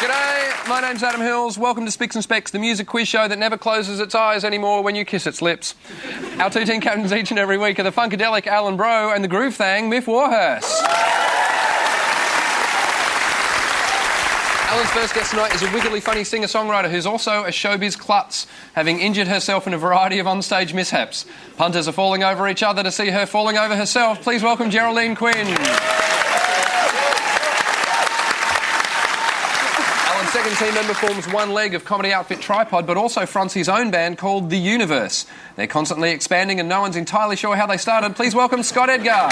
G'day, my name's Adam Hills. Welcome to Spicks and Specks, the music quiz show that never closes its eyes anymore when you kiss its lips. Our two team captains each and every week are the Funkadelic Alan Bro and the Groove Thang Miff Warhurst. Alan's first guest tonight is a wiggly funny singer-songwriter who's also a showbiz klutz, having injured herself in a variety of onstage mishaps. Punters are falling over each other to see her falling over herself. Please welcome Geraldine Quinn. Alan's second team member forms one leg of comedy outfit Tripod, but also fronts his own band called The Universe. They're constantly expanding and no one's entirely sure how they started. Please welcome Scott Edgar.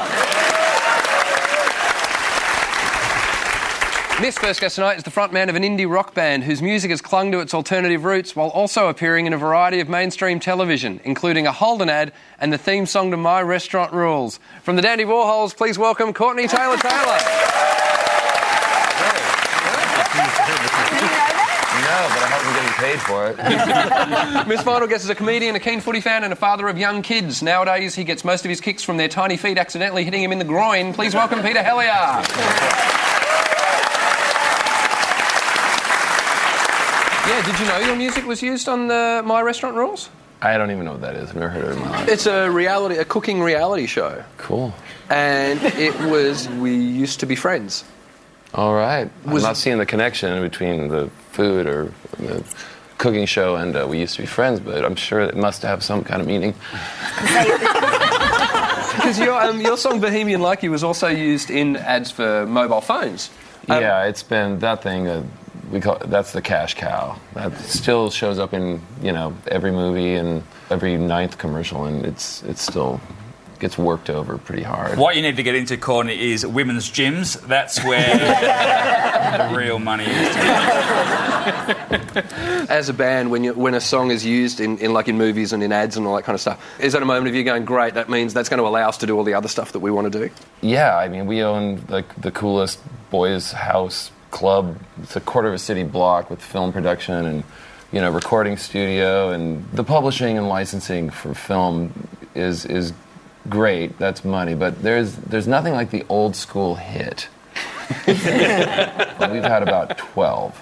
Miff's first guest tonight is the frontman of an indie rock band whose music has clung to its alternative roots while also appearing in a variety of mainstream television, including a Holden ad and the theme song to My Restaurant Rules. From the Dandy Warhols, please welcome Courtney Taylor-Taylor. No, but I hope I'm getting paid for it. Miss final guest is a comedian, a keen footy fan and a father of young kids. Nowadays, he gets most of his kicks from their tiny feet accidentally hitting him in the groin. Please welcome Peter Hellier. Yeah, did you know your music was used on the My Restaurant Rules? I don't even know what that is. I've never heard of it in my life. It's a cooking reality show. Cool. And we used to be friends. All right. I'm not seeing the connection between the food or the cooking show and we used to be friends, but I'm sure it must have some kind of meaning. Because your song Bohemian Like You was also used in ads for mobile phones. Yeah, it's been that thing. That's the cash cow. That still shows up in every movie and every ninth commercial, and it's still gets worked over pretty hard. What you need to get into, Courtney, is women's gyms. That's where the real money is. As a band, when a song is used in movies and in ads and all that kind of stuff, is that a moment of you going, great, that means that's going to allow us to do all the other stuff that we want to do? Yeah, I mean, we own the coolest boys' house club. It's a quarter of a city block with film production and recording studio, and the publishing and licensing for film is great. That's money, but there's nothing like the old school hit. We've had about 12.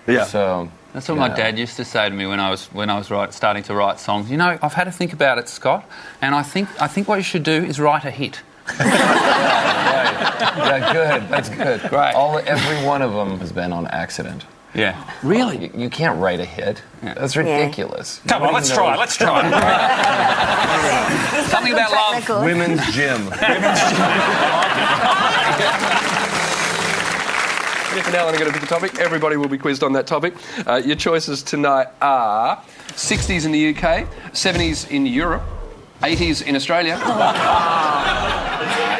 Yeah. So that's what my dad used to say to me when I was starting to write songs. I've had to think about it, Scott, and I think what you should do is write a hit. Yeah, good. That's good. Great. Every one of them has been on accident. Yeah. Really? You can't write a hit. Yeah. That's ridiculous. Come on, let's try. Something about love. Women's gym. If and Alan are going to pick a topic, everybody will be quizzed on that topic. Your choices tonight are 60s in the UK, 70s in Europe, 80s in Australia,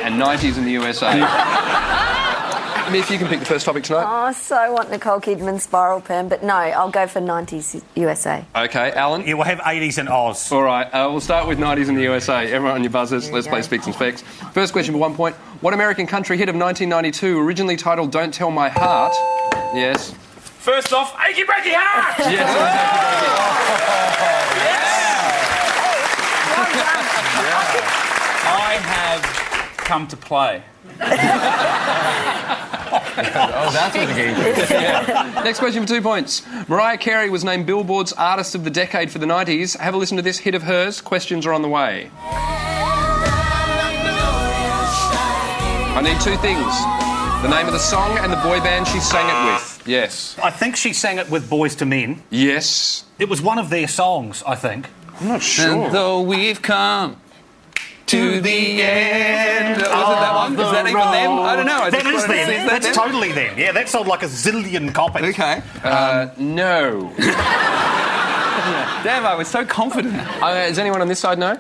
and 90s in the USA. Miff, you can pick the first topic tonight. Oh, so I want Nicole Kidman's Spiral Pen, but no, I'll go for 90s USA. Okay, Alan? Yeah, we'll have 80s in Oz. All right, we'll start with 90s in the USA. Everyone on your buzzers, let's play Spicks and Specks. First question for 1 point. What American country hit of 1992, originally titled Don't Tell My Heart? Yes. First off, Achy Breaky Heart! Yes. I have come to play. Oh, that's what the game is. Yeah. Next question for 2 points. Mariah Carey was named Billboard's Artist of the Decade for the 90s. Have a listen to this hit of hers. Questions are on the way. I need two things. The name of the song and the boy band she sang it with. Yes. I think she sang it with Boys to Men. Yes. It was one of their songs, I think. I'm not sure. And though we've come to the end. Was it that one? Is that even them? I don't know. That is them. That's totally them. Yeah, that sold like a zillion copies. Okay. No. Damn, I was so confident. Does anyone on this side know?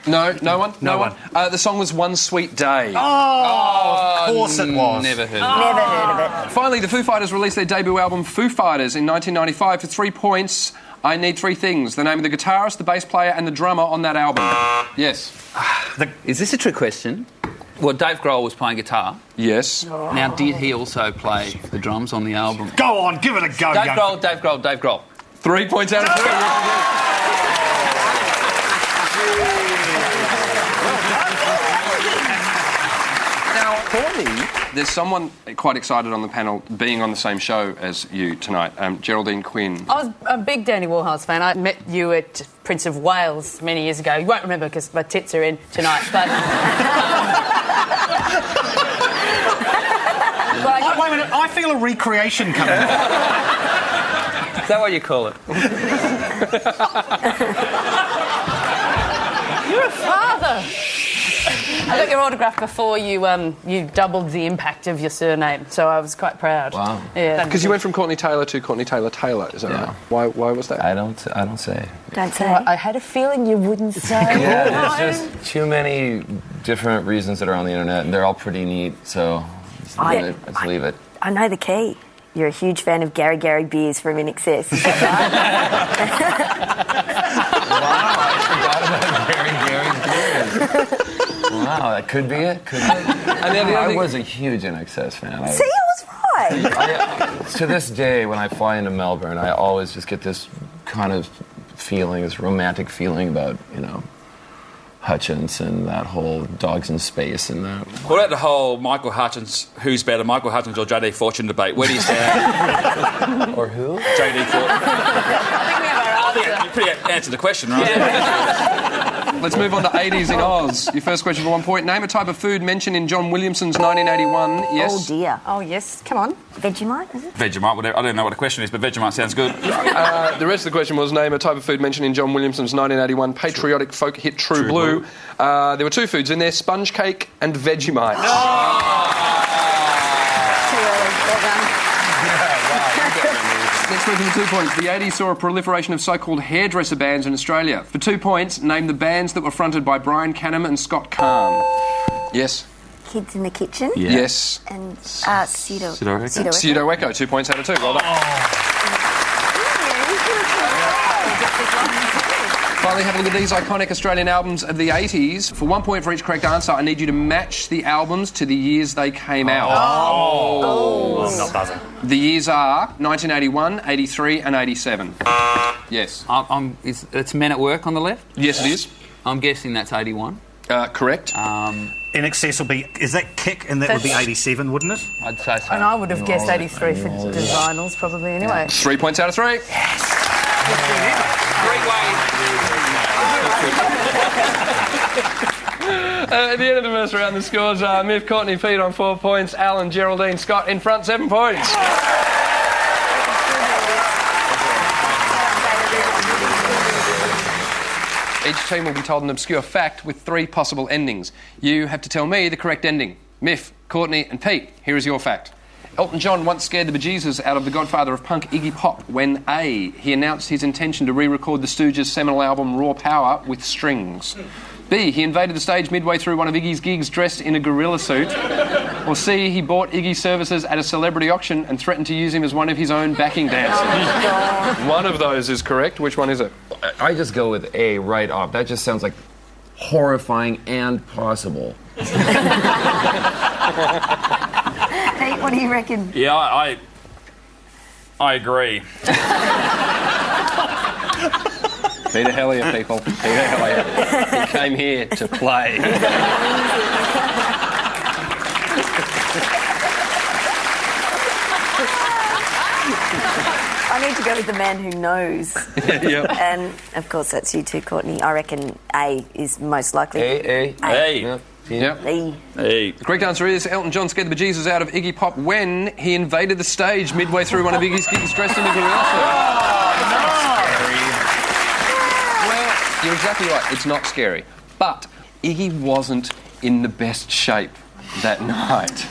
No? No one? No one. The song was One Sweet Day. Oh, of course it was. Never heard Never heard of it. Finally, the Foo Fighters released their debut album Foo Fighters in 1995 for 3 points. I need three things. The name of the guitarist, the bass player and the drummer on that album. Yes. Is this a trick question? Well, Dave Grohl was playing guitar. Yes. Now, did he also play the drums on the album? Go on, give it a go, Dave Grohl. 3 points out of 3. Now, Courtney, there's someone quite excited on the panel being on the same show as you tonight, Geraldine Quinn. I was a big Danny Warhouse fan. I met you at Prince of Wales many years ago. You won't remember because my tits are in tonight, but... Wait a minute, I feel a recreation coming on. Is that what you call it? You're a father. I got your autograph before you doubled the impact of your surname, so I was quite proud. Wow. Yeah. Because you went from Courtney Taylor to Courtney Taylor, is that right? Why was that? I don't say. Don't say. I had a feeling you wouldn't say. Yeah, there's just too many different reasons that are on the internet, and they're all pretty neat, so let's leave it. I know the key. You're a huge fan of Gary beers from In Excess. Is that Wow, I forgot about Gary's beers. Wow, that could be it. I was a huge NXS fan. See, I was right. To this day, when I fly into Melbourne, I always just get this kind of feeling, this romantic feeling about, Hutchins and that whole Dogs in Space and that. What about the whole Michael Hutchins, who's better, Michael Hutchins or JD Fortune debate? Where do you stand? Or who? JD Fortune. I think you pretty answered the question, right? Let's move on to 80s in Oz. Your first question for 1 point. Name a type of food mentioned in John Williamson's 1981. Yes. Oh, dear. Oh, yes. Come on. Vegemite, is it? Vegemite, whatever. I don't know what the question is, but Vegemite sounds good. The rest of the question was name a type of food mentioned in John Williamson's 1981 patriotic folk hit True Blue. There were two foods in there, sponge cake and Vegemite. Too early. Well done. Let's move to the 2 points. The 80s saw a proliferation of so-called hairdresser bands in Australia. For 2 points, name the bands that were fronted by Brian Canham and Scott Kahn. Yes. Kids in the Kitchen. Yeah. Yes. And Pseudo Echo, 2 points out of 2. Well done. Finally, have a look at these iconic Australian albums of the 80s. For 1 point for each correct answer, I need you to match the albums to the years they came out. I'm not buzzing. The years are 1981, 83 and 87. Yes. It's Men at Work on the left? Yes, it is. I'm guessing that's 81. Correct. In Excess will be... Is that Kick? And that would be 87, wouldn't it? I'd say so. And I would have guessed 83 for Designals, probably, anyway. 3 points out of 3. At the end of the first round, the scores are Miff, Courtney, Pete on 4 points, Alan, Geraldine, Scott in front, 7 points. Each team will be told an obscure fact with 3 possible endings. You have to tell me the correct ending. Miff, Courtney and Pete, here is your fact. Elton John once scared the bejesus out of the godfather of punk, Iggy Pop, when A, he announced his intention to re-record the Stooges' seminal album Raw Power with strings. B, he invaded the stage midway through one of Iggy's gigs dressed in a gorilla suit. Or C, he bought Iggy's services at a celebrity auction and threatened to use him as one of his own backing dancers. One of those is correct. Which one is it? I just go with A right off. That just sounds like horrifying and possible. Pete, what do you reckon? Yeah, I agree. Peter Hellier, people. Peter Hellier. He came here to play. I need to go with the man who knows. Yep. And, of course, that's you too, Courtney. I reckon A is most likely. A. Hey. Yep. Yep. E. Hey. The correct answer is Elton John scared the bejesus out of Iggy Pop when he invaded the stage midway through one of Iggy's gigs dressed in a gorilla suit. Well, you're exactly right. It's not scary. But Iggy wasn't in the best shape that night.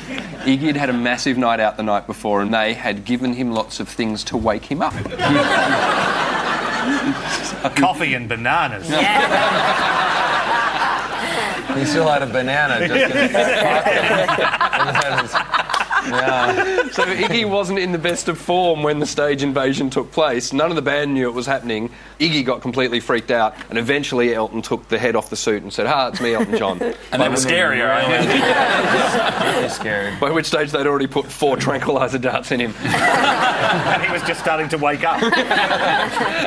Iggy had had a massive night out the night before and they had given him lots of things to wake him up. Coffee and bananas. He still had a banana just in his pocket. Yeah. So Iggy wasn't in the best of form when the stage invasion took place. None of the band knew it was happening. Iggy got completely freaked out, and eventually Elton took the head off the suit and said, "It's me, Elton John." And they were scarier, Really scared. By which stage they'd already put 4 tranquilizer darts in him. And he was just starting to wake up.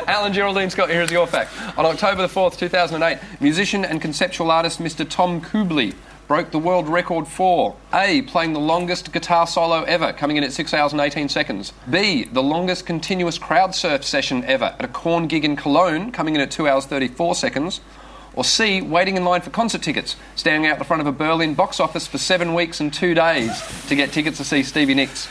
Alan, Geraldine, Scott, here's your fact. On October the 4th, 2008, musician and conceptual artist Mr. Tom Kubley broke the world record for A, playing the longest guitar solo ever, coming in at 6 hours and 18 seconds. B, the longest continuous crowd surf session ever at a Korn gig in Cologne, coming in at 2 hours 34 seconds. Or C, waiting in line for concert tickets, standing out the front of a Berlin box office for 7 weeks and 2 days to get tickets to see Stevie Nicks.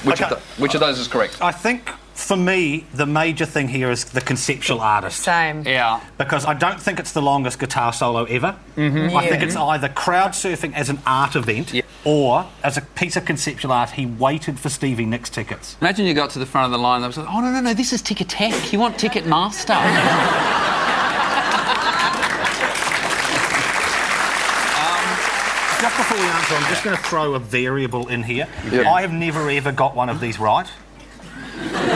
Which of those is correct? I think, for me, the major thing here is the conceptual artist. Same. Yeah. Because I don't think it's the longest guitar solo ever. I think it's either crowd surfing as an art event or as a piece of conceptual art, he waited for Stevie Nicks tickets. Imagine you got to the front of the line and they was like, oh, no, this is Ticketek. You want Ticketmaster. Just before we answer, I'm just going to throw a variable in here. I have never ever got one of these right,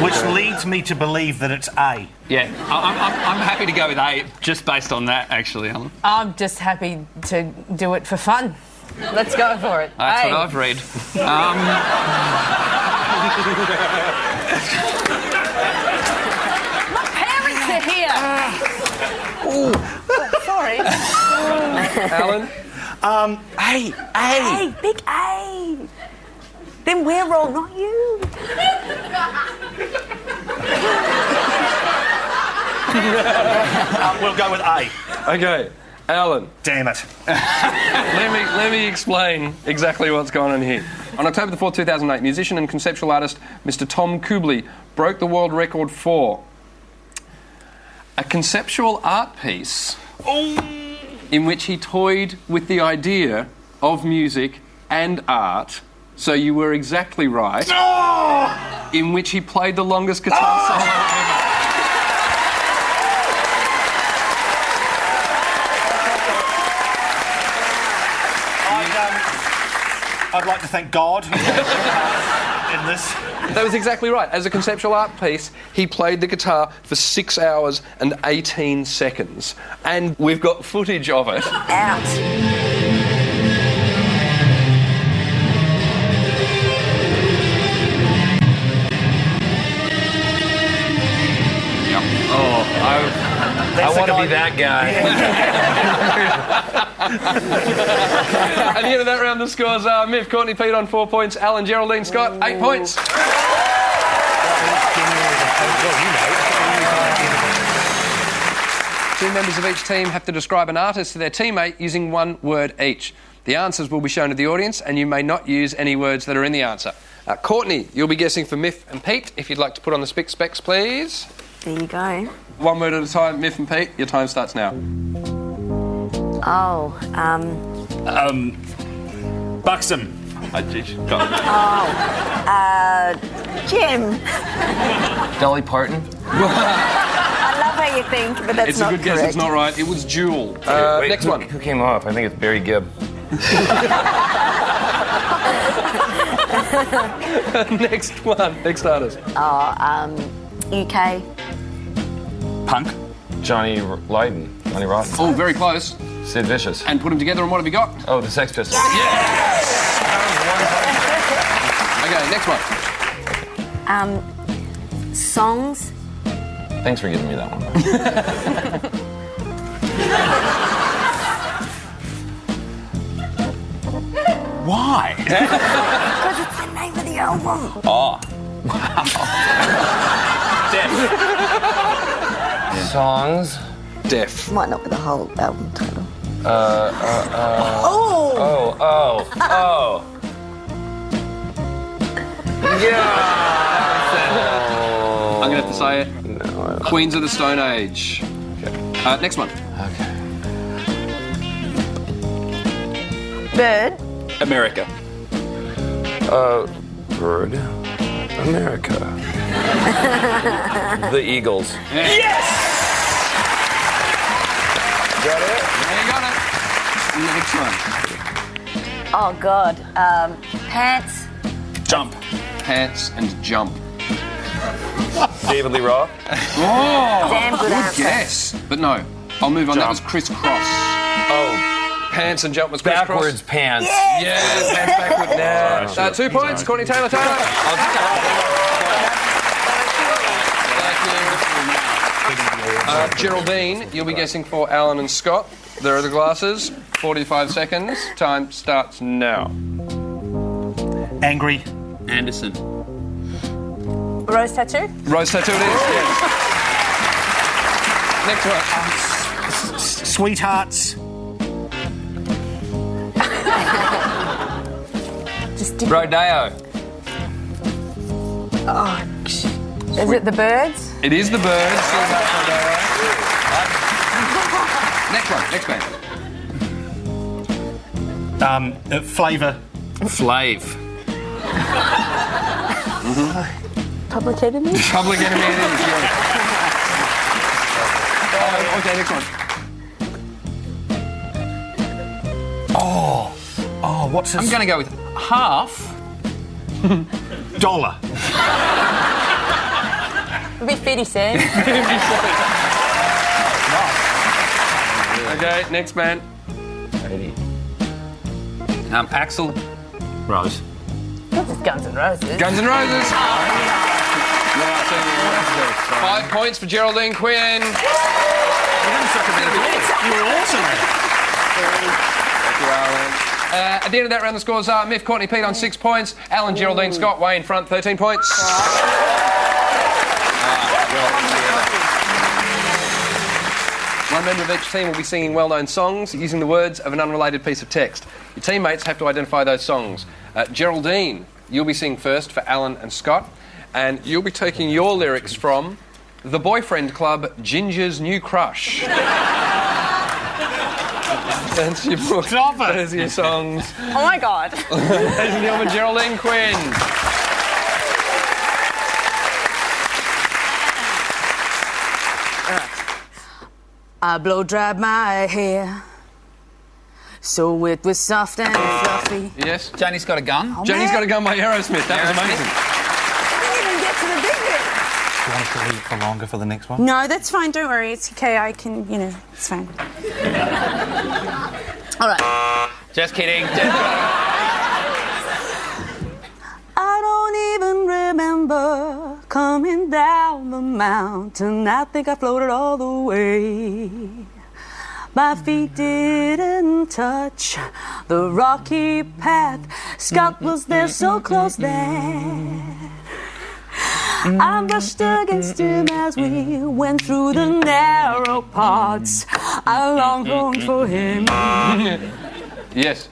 which leads me to believe that it's A. Yeah, I'm happy to go with A, just based on that, actually, Alan. I'm just happy to do it for fun. Let's go for it. That's Hey. what I've read. My parents are here. Sorry. Alan? A. A, big A. Then we're wrong, not you. We'll go with A. Okay, Alan. Damn it. Let me explain exactly what's going on here. On October the 4th, 2008, musician and conceptual artist Mr. Tom Kubley broke the world record for a conceptual art piece in which he toyed with the idea of music and art. So you were exactly right. In which he played the longest guitar solo ever. I'd like to thank God in this. That was exactly right. As a conceptual art piece, he played the guitar for 6 hours and 18 seconds. And we've got footage of it. Out. I want to be that guy. At the end of that round, the scores are Miff, Courtney, Pete on 4 points, Alan, Geraldine, Scott, 8 points. Two members of each team have to describe an artist to their teammate using one word each. The answers will be shown to the audience, and you may not use any words that are in the answer. Courtney, you'll be guessing for Miff and Pete. If you'd like to put on the Spicks Specs, please. There you go. One word at a time, Miff and Pete. Your time starts now. Oh, Buxom. Jim. Dolly Parton. I love how you think, but that's It's not a good guess, correct. it's not right. It was Jewel. Wait, Next one. Who came off? I think it's Barry Gibb. Next one. Next artist. UK. Punk. Johnny Lydon. Johnny Rotten. Oh, very close. Sid Vicious. And put them together, and what have you got? Oh, the Sex Pistols. Okay, next one. Songs. Thanks for giving me that one. Why? Because it's the name of the album. Oh. Songs. Deaf. Might not be the whole album title. Oh. Yeah. I'm going to have to say it. No. Queens of the Stone Age. Okay. Next one. Okay. Bird. America. Bird. America. The Eagles. Yes! Got it? There you got it. Next one. Oh, God. Pants. Jump. Pants and jump. David Lee Roth. Oh! Damn good answer. Guess. But no. I'll move on. That was Criss Cross. Oh, Pants and jump was Criss Cross. backwards pants. Yeah, pants backwards. 2 points. Courtney Taylor. Geraldine, you'll be guessing for Alan and Scott. There are the glasses. 45 seconds. Time starts now. Angry. Anderson. Rose tattoo? Rose tattoo it is, yes. Next one. Sweethearts. Rodeo. Is it the birds? It is the birds. Next one. Next band. Flavour. Flav. Public Enemy? Public Enemy it is, yes. Okay, next one. Oh, what's this? I'm going to go with half. Dollar. It'd be 50 cents. Okay, next band. Axel. Rose. It's Guns N' Roses. Guns N' Roses. 5 points for Geraldine Quinn. You were awesome at it. At the end of that round, the scores are Miff, Courtney, Pete on 6 points. Alan, Geraldine, Scott, way in front, 13 points. One member of each team will be singing well-known songs using the words of an unrelated piece of text. Your teammates have to identify those songs. Geraldine, you'll be singing first for Alan and Scott, and you'll be taking your lyrics from The Boyfriend Club, Ginger's New Crush. That's your book. Stop it. Those are your songs. Oh my God. Ladies and gentlemen, Geraldine Quinn. I blow dried my hair, so it was soft and fluffy. Yes? Janie's got a gun. Janie's Got a Gun by Aerosmith. That was amazing. I didn't even get to the big bit. Do you want us to leave for longer for the next one? No, that's fine. Don't worry. It's okay. I can, it's fine. All right. Just kidding. I don't even remember coming down the mountain. I think I floated all the way. My feet didn't touch the rocky path. Scott was there so close that I brushed against him as we went through the narrow parts. I longed for him. Yes.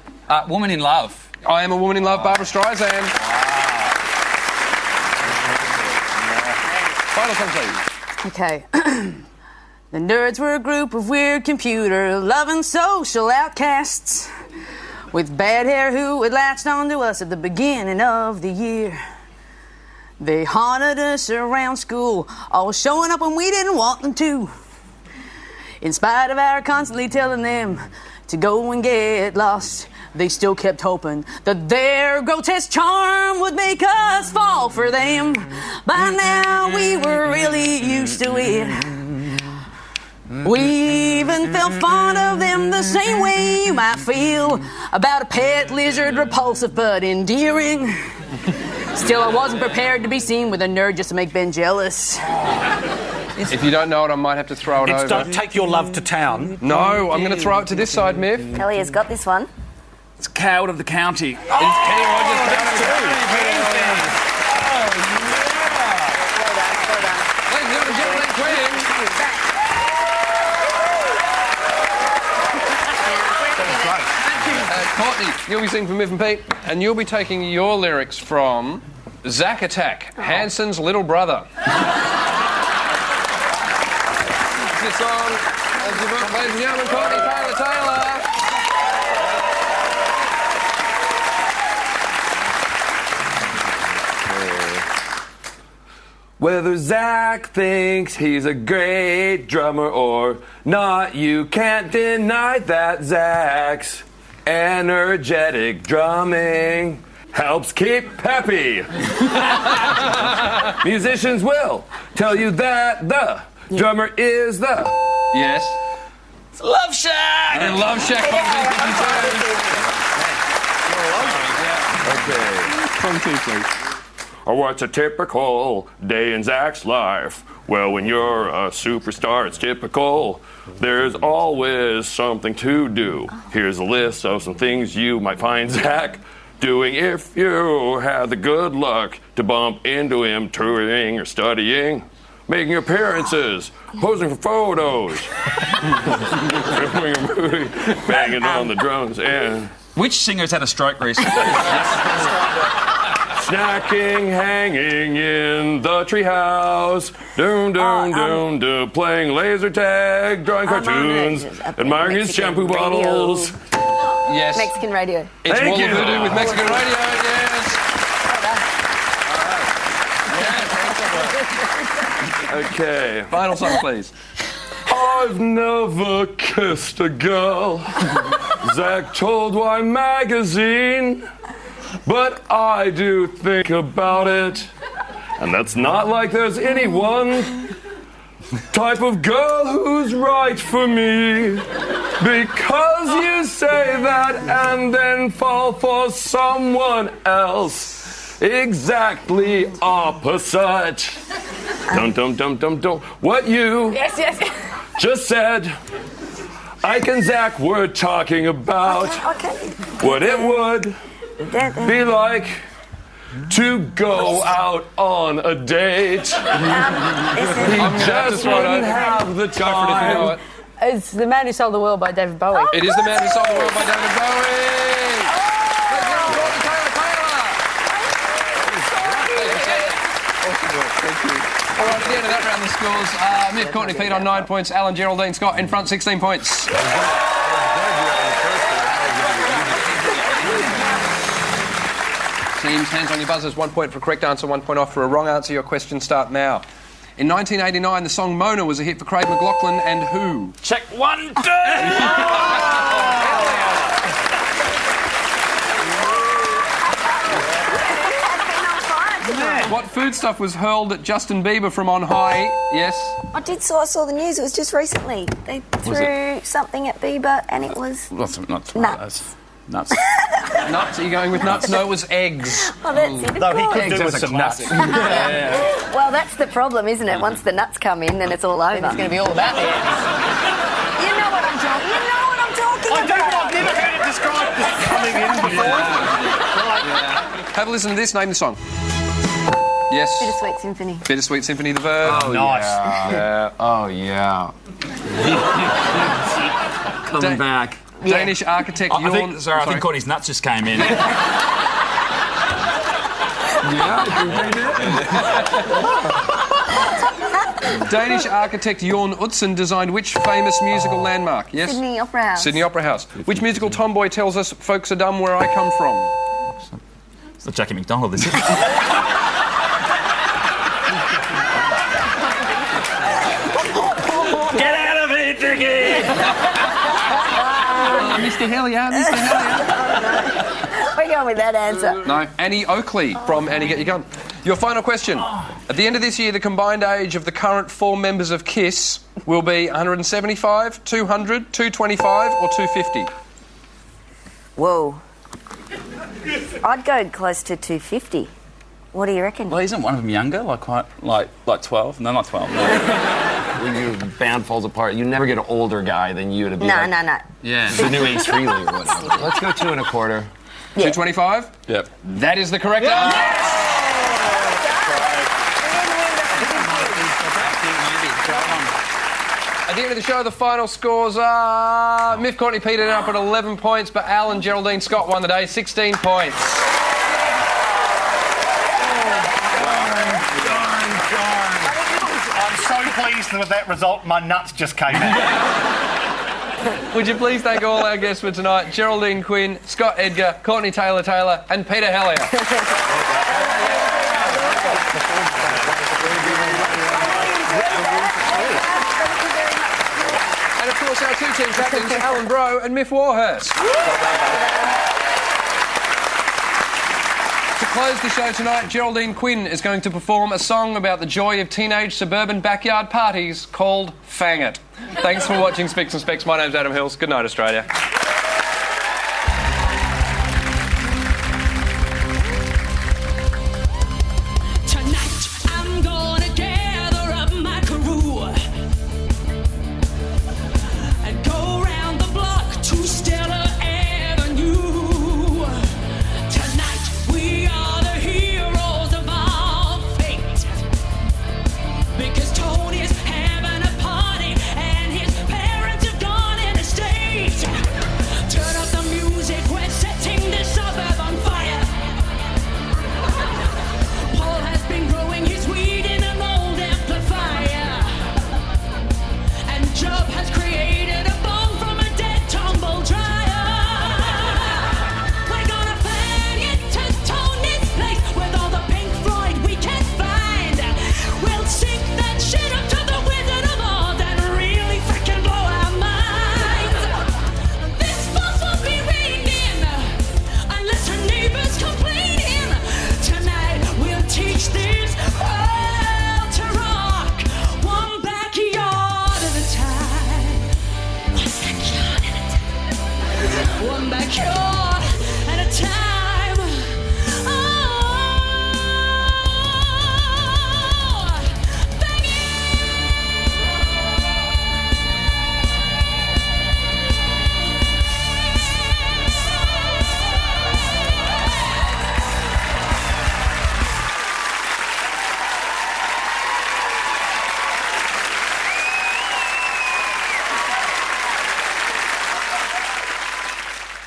Woman in Love. I Am a Woman in Love, Barbara Streisand. Final song, please. Okay. The nerds were a group of weird computer-loving social outcasts with bad hair who had latched onto us at the beginning of the year. They haunted us around school, always showing up when we didn't want them to. In spite of our constantly telling them to go and get lost, they still kept hoping that their grotesque charm would make us fall for them. By now we were really used to it. We even felt fond of them the same way you might feel about a pet lizard, repulsive but endearing. Still, I wasn't prepared to be seen with a nerd just to make Ben jealous. If you don't know it, I might have to throw it It's over. Don't Take Your Love to Town. No, I'm going to throw it to this side, Miff. Kelly has got this one. It's Coward of the County. It's Kenny Rogers. Ladies and gentlemen, Geraldine Quinn. Courtney, you'll be singing for Miff and Pete, and you'll be taking your lyrics from Zack Attack, Hanson's little brother. That's your song. That's your book, ladies and gentlemen, Courtney Taylor. Whether Zach thinks he's a great drummer or not, you can't deny that Zach's energetic drumming helps keep peppy. Musicians will tell you that the drummer is the... Yes. It's Love Shack. And Love Shack by B-52. Okay. Song 2, please. or what's a typical day in Zach's life? Well, when you're a superstar, it's typical. There's always something to do. Here's a list of some things you might find Zach doing if you had the good luck to bump into him touring or studying, making appearances, posing for photos, filming a movie, banging on the drums, and... Which singer's had a stroke recently? Snacking, hanging in the treehouse, playing laser tag, drawing cartoons, admiring his shampoo bottles. Yes. Mexican radio. It's Thank Walla you. Voodoo with Mexican radio, yes. Okay. Final song, please. I've never kissed a girl, Zach told Why Magazine, but I do think about it, and that's not like there's any one type of girl who's right for me, because you say that and then fall for someone else exactly opposite. Dum. What you Yes. just said, Ike and Zach were talking about Okay. what it would be like to go out on a date. He just wouldn't have the Go for it if you know time. it. It's The Man Who Sold the World by David Bowie. It is The Man Who Sold the World by David Bowie. Let's get on board with Taylor. Thank you. All right, at the end of that round, the scores are Miff, Courtney, Pete on 9 points, Alan, Geraldine, Scott in front, 16 points. Teams, hands on your buzzers, 1 point for a correct answer, 1 point off for a wrong answer. Your questions start now. In 1989, the song Mona was a hit for Craig McLachlan and who? Check 1, 2! What foodstuff was hurled at Justin Bieber from on high? Yes. I saw the news. It was just recently. They threw something at Bieber, and it was Not nuts. Nuts. Nuts? Are you going with nuts? No, it was eggs. Oh, that's it. Though he of could course. do with some nuts. Well, that's the problem, isn't it? Once the nuts come in, then it's all over. It's going to be all about it. You know what I'm talking. You know what I'm talking about. I've never heard it described as coming in before. Have a listen to this. Name the song. Yes. Bittersweet Symphony. Bittersweet Symphony, the verb. Oh, Nice. Yeah. Oh, yeah. Coming back. Danish architect I Jorn... think Courtney's nuts just came in. Danish architect Jorn Utzon designed which famous musical landmark? Yes? Sydney Opera House. Sydney Opera House. Which musical tomboy tells us folks are dumb where I come from? It's not Jackie McDonald, is it? Get out of here, Dickie! Mr. Hellier, Mr. Hellier. We're going with that answer. No, Annie Oakley from Annie Get Your Gun. Your final question. At the end of this year, the combined age of the current 4 members of KISS will be 175, 200, 225 or 250. Whoa. I'd go close to 250. What do you reckon? Well, isn't one of them younger? Like 12? No, not 12. No. When your band falls apart, you never get an older guy than you to be No. Yeah. the new Ace Frehley or whatever. Let's go 2 1/4. 225? Yep. That is the correct answer. At the end of the show, the final scores are Miff, Courtney, Pete ended up at 11 points, but Alan, Geraldine, Scott won the day, 16 points. I'm so pleased with that result. My nuts just came out. Would you please thank all our guests for tonight, Geraldine Quinn, Scott Edgar, Courtney Taylor, and Peter Hellier. And of course, our 2 team captains, Alan Bro and Miff Warhurst. To close the show tonight, Geraldine Quinn is going to perform a song about the joy of teenage suburban backyard parties called Fang It. Thanks for watching Spicks and Specks. My name's Adam Hills. Good night, Australia.